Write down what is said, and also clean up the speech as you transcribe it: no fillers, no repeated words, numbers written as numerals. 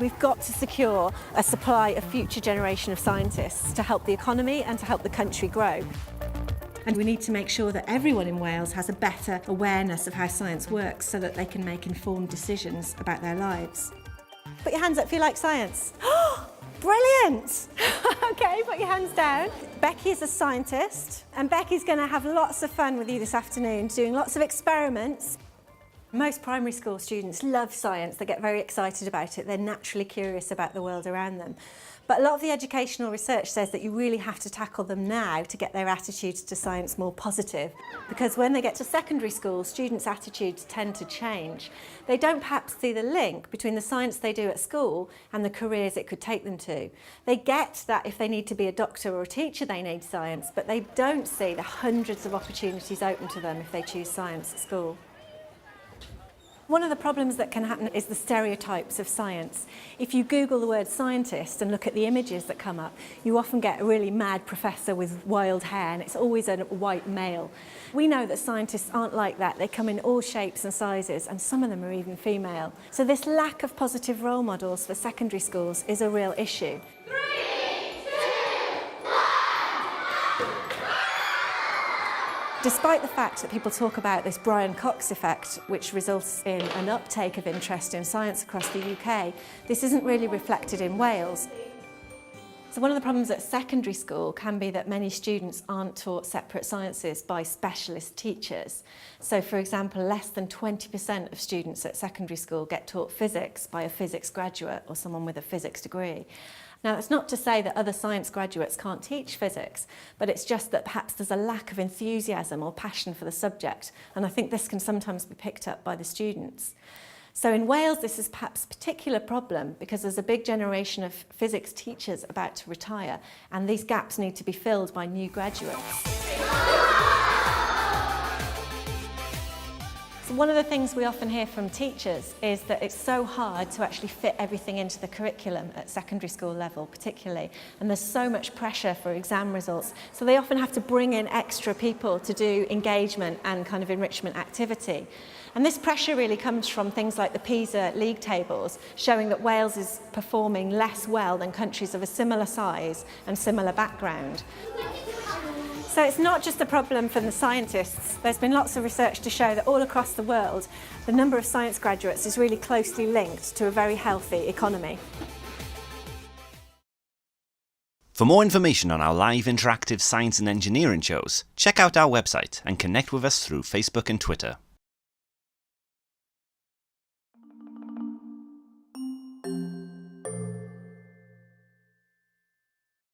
We've got to secure a supply of future generation of scientists to help the economy and to help the country grow. And we need to make sure that everyone in Wales has a better awareness of how science works so that they can make informed decisions about their lives. Put your hands up if you like science. Brilliant! Okay, put your hands down. Becky is a scientist, and Becky's going to have lots of fun with you this afternoon, doing lots of experiments. Most primary school students love science. They get very excited about it. They're naturally curious about the world around them. But a lot of the educational research says that you really have to tackle them now to get their attitudes to science more positive. Because when they get to secondary school, students' attitudes tend to change. They don't perhaps see the link between the science they do at school and the careers it could take them to. They get that if they need to be a doctor or a teacher, they need science, but they don't see the hundreds of opportunities open to them if they choose science at school. One of the problems that can happen is the stereotypes of science. If you Google the word scientist and look at the images that come up, you often get a really mad professor with wild hair, and it's always a white male. We know that scientists aren't like that. They come in all shapes and sizes, and some of them are even female. So this lack of positive role models for secondary schools is a real issue. Despite the fact that people talk about this Brian Cox effect, which results in an uptake of interest in science across the UK, this isn't really reflected in Wales. So one of the problems at secondary school can be that many students aren't taught separate sciences by specialist teachers. So for example, less than 20% of students at secondary school get taught physics by a physics graduate or someone with a physics degree. Now, it's not to say that other science graduates can't teach physics, but it's just that perhaps there's a lack of enthusiasm or passion for the subject, and I think this can sometimes be picked up by the students. So in Wales, this is perhaps a particular problem because there's a big generation of physics teachers about to retire, and these gaps need to be filled by new graduates. One of the things we often hear from teachers is that it's so hard to actually fit everything into the curriculum at secondary school level particularly, and there's so much pressure for exam results, so they often have to bring in extra people to do engagement and kind of enrichment activity. And this pressure really comes from things like the PISA league tables showing that Wales is performing less well than countries of a similar size and similar background. So it's not just a problem for the scientists. There's been lots of research to show that all across the world, the number of science graduates is really closely linked to a very healthy economy. For more information on our live interactive science and engineering shows, check out our website and connect with us through Facebook and Twitter.